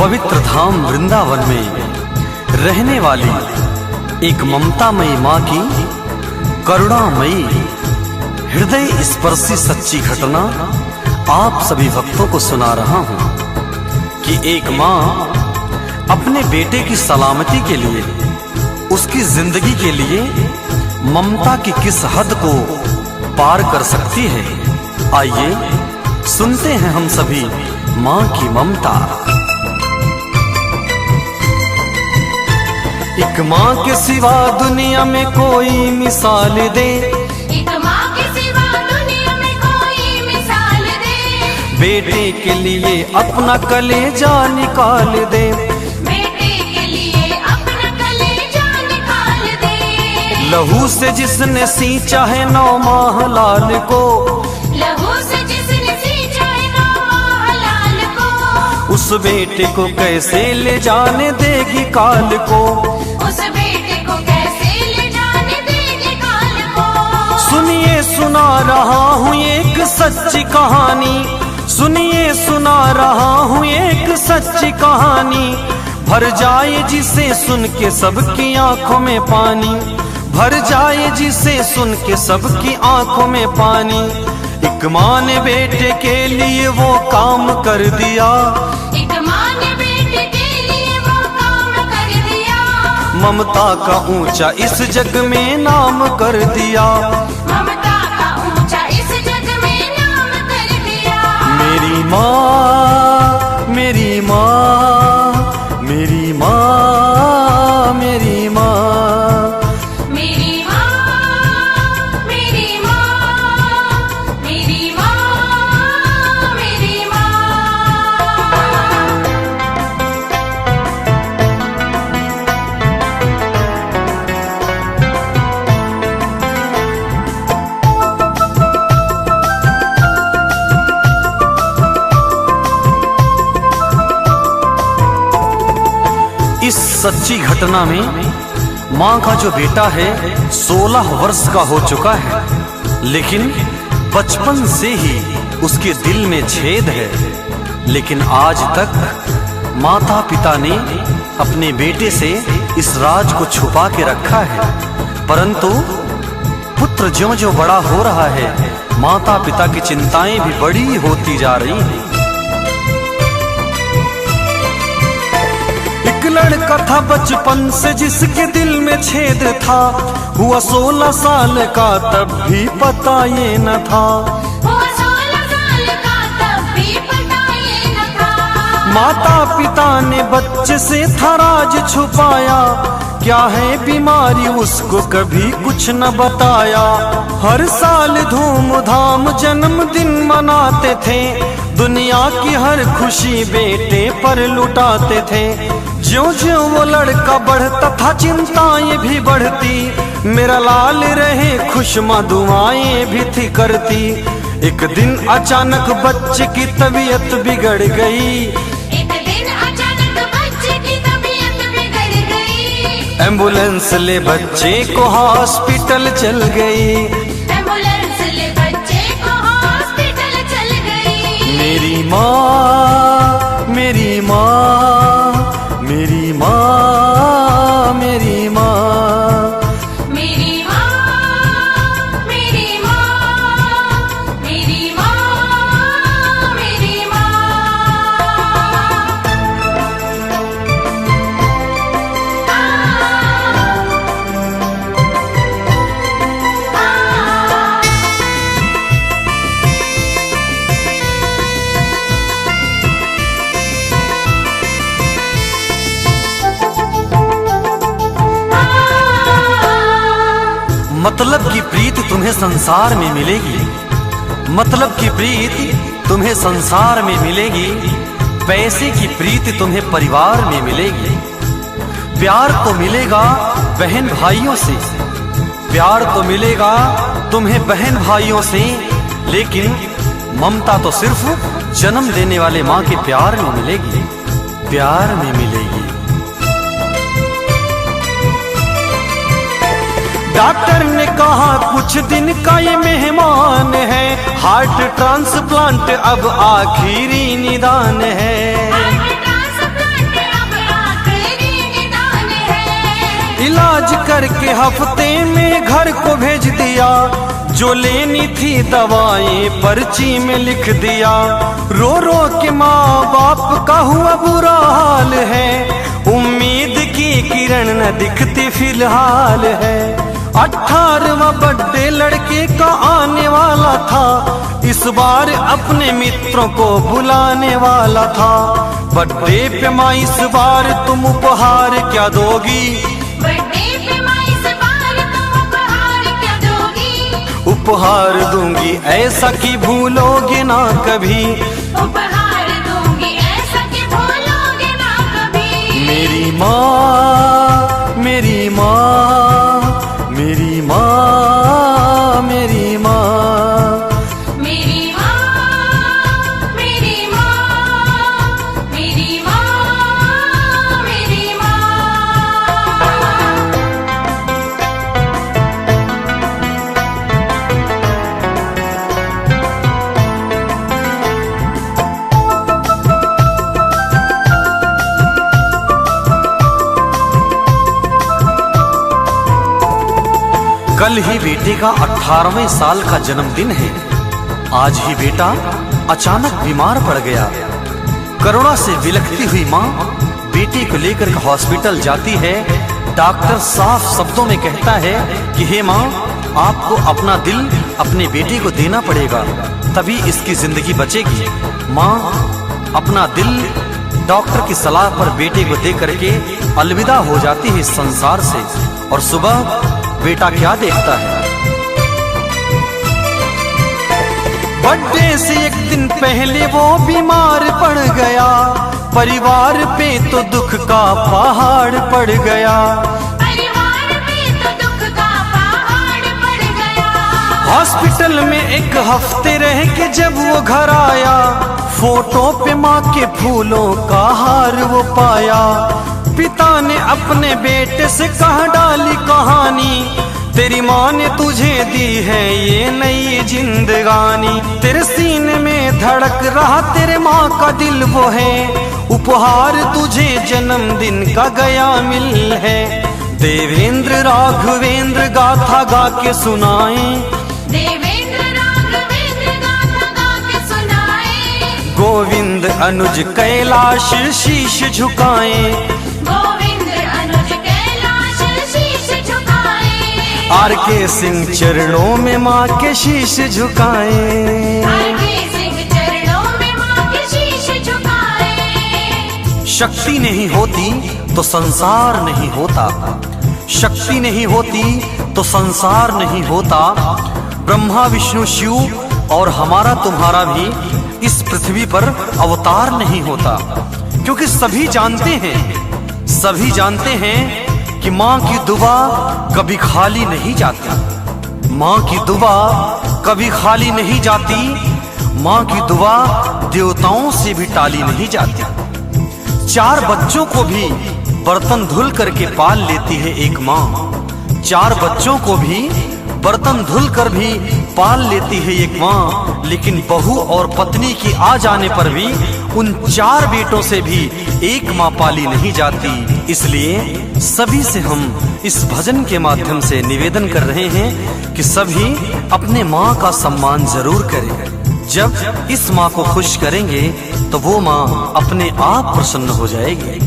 पवित्र धाम वृंदावन में रहने वाली एक ममतामयी माँ की करुणामयी हृदय स्पर्शी सच्ची घटना आप सभी भक्तों को सुना रहा हूँ कि एक माँ अपने बेटे की सलामती के लिए, उसकी जिंदगी के लिए ममता की किस हद को पार कर सकती है। आइए सुनते हैं हम सभी माँ की ममता। एक माँ के सिवा दुनिया में कोई मिसाल दे, एक माँ के सिवा दुनिया में कोई मिसाल दे। बेटे के लिए अपना कलेजा निकाल दे, बेटे के लिए अपना कलेजा निकाल दे। लहू से जिसने सींचा है 9 माह लाल को, लहू से जिसने सींचा है 9 माह लाल को, उस बेटे को कैसे ले जाने देगी काल को। उस बेटे को कैसे ले जाने देगी काल को। सुनिए सुना रहा हूँ एक सच्ची कहानी, सुनिए सुना रहा हूँ एक सच्ची कहानी। भर जाए जिसे सुन के सबकी आंखों में पानी, भर जाए जिसे सुन के सबकी आंखों में पानी। एक माँ ने बेटे के लिए वो काम कर दिया, एक माँ ने बेटे के लिए वो काम कर दिया। ममता का ऊंचा इस जग में नाम कर दिया। ममता का ऊंचा इस जग में नाम कर दिया। मेरी माँ, मेरी माँ, मेरी माँ, मेरी माँ, मेरी माँ, मेरी माँ, मेरी माँ, मेरी माँ। इस सच्ची घटना में माँ का जो बेटा है 16 वर्ष का हो चुका है, लेकिन बचपन से ही उसके दिल में छेद है। लेकिन आज तक माता पिता ने अपने बेटे से इस राज को छुपा के रखा है। परंतु पुत्र ज्यों-ज्यों बड़ा हो रहा है, माता पिता की चिंताएं भी बड़ी होती जा रही हैं। एक लड़का था बचपन से जिसके दिल में छेद था, हुआ 16 साल का तब भी पता ये न था। हुआ 16 साल का तब भी पता ये न था। माता पिता ने बच्चे से था राज छुपाया, क्या है बीमारी उसको कभी कुछ न बताया। हर साल धूमधाम जन्मदिन मनाते थे, दुनिया की हर खुशी बेटे पर लुटाते थे। ज्यों-ज्यों वो लड़का बढ़ता था चिंताएं भी बढ़ती, मेरा लाल रहे खुश माँ दुआएं भी थी करती। एक दिन अचानक बच्चे की तबीयत बिगड़ गई, एक दिन अचानक बच्चे की तबीयत बिगड़ गई। एम्बुलेंस ले बच्चे को हॉस्पिटल चल गई, एम्बुलेंस ले बच्चे को हॉस्पिटल चल गई। मेरी माँ, मेरी माँ, मेरी माँ, मेरी माँ, मेरी माँ, मेरी माँ, मेरी माँ, मेरी माँ। मतलब की प्रीत तुम्हें संसार में मिलेगी, मतलब की प्रीत तुम्हें संसार में मिलेगी। पैसे की प्रीत तुम्हें परिवार में मिलेगी। प्यार तो मिलेगा बहन भाइयों से, प्यार तो मिलेगा तुम्हें बहन भाइयों से, लेकिन ममता तो सिर्फ जन्म देने वाले माँ के प्यार में मिलेगी, प्यार में मिलेगी। डॉक्टर ने कहा कुछ दिन का ये मेहमान है, हार्ट ट्रांसप्लांट अब आखिरी निदान है। हार्ट ट्रांसप्लांट इलाज करके हफ्ते में घर को भेज दिया। जो लेनी थी दवाएं पर्ची में लिख दिया। रो रो के माँ बाप का हुआ बुरा हाल है। उम्मीद की किरण न दिखती फिलहाल है। 18वां बर्थडे लड़के का आने वाला था। इस बार अपने मित्रों को बुलाने वाला था। बर्थडे पे माँ इस बार तुम उपहार क्या दोगी? बर्थडे पे माँ इस बार तुम उपहार क्या दोगी? उपहार दूंगी ऐसा कि भूलोगे ना कभी। उपहार दूंगी ऐसा कि भूलोगे ना कभी। मेरी माँ, मेरी माँ, मेरी माँ, मेरी माँ। मेरी माँ, मेरी माँ, मेरी माँ, मेरी माँ। कल ही बेटे का 18वें साल का जन्मदिन है। आज ही बेटा अचानक बीमार पड़ गया। करुणा से बिलखती हुई माँ बेटे को लेकर हॉस्पिटल जाती है। डॉक्टर साफ शब्दों में कहता है कि हे माँ, आपको अपना दिल अपने बेटे को देना पड़ेगा, तभी इसकी जिंदगी बचेगी। माँ अपना दिल डॉक्टर की सलाह पर बेटे को दे करके अलविदा हो जाती है इस संसार से। और सुबह बेटा क्या देखता है? बर्थडे से एक दिन पहले वो बीमार पड़ गया। परिवार पे तो दुख का पहाड़ पड़ गया। परिवार पे तो दुख का पहाड़ पड़ गया। हॉस्पिटल में एक हफ्ते रह के जब वो घर आया, फोटो पे माँ के फूलों का हार वो पाया। पिता ने अपने बेटे से कहा डाली कहानी, तेरी माँ ने तुझे दी है ये नई जिंदगानी। तेरे सीने में धड़क रहा तेरे माँ का दिल वो है। उपहार तुझे जन्मदिन का गया मिल है। देवेंद्र राघवेंद्र गाथा गा के सुनाए। देवेंद्र राघवेंद्र गाथा गा के सुनाए। गोविंद अनुज कैलाश शीश झुकाए। गोविंद अनुज कैलाश शीश झुकाए। आर.के. सिंह चरणों में माँ के शीश झुकाए। आर.के. सिंह चरणों में माँ के शीश झुकाए। शक्ति नहीं होती तो संसार नहीं होता। शक्ति नहीं होती तो संसार नहीं होता। ब्रह्मा विष्णु शिव और हमारा तुम्हारा भी इस पृथ्वी पर अवतार नहीं होता। क्योंकि सभी जानते हैं कि माँ की दुआ कभी खाली नहीं जाती। माँ की दुआ कभी खाली नहीं जाती। माँ की दुआ देवताओं से भी टाली नहीं जाती। 4 बच्चों को भी बर्तन धुल करके पाल लेती है एक माँ। 4 बच्चों को भी बर्तन धुल कर भी पाल लेती है एक माँ। लेकिन बहू और पत्नी की आ जाने पर भी उन 4 बेटों से भी एक माँ पाली नहीं जाती। इसलिए सभी से हम इस भजन के माध्यम से निवेदन कर रहे हैं कि सभी अपने माँ का सम्मान जरूर करें। जब इस माँ को खुश करेंगे तो वो माँ अपने आप प्रसन्न हो जाएगी।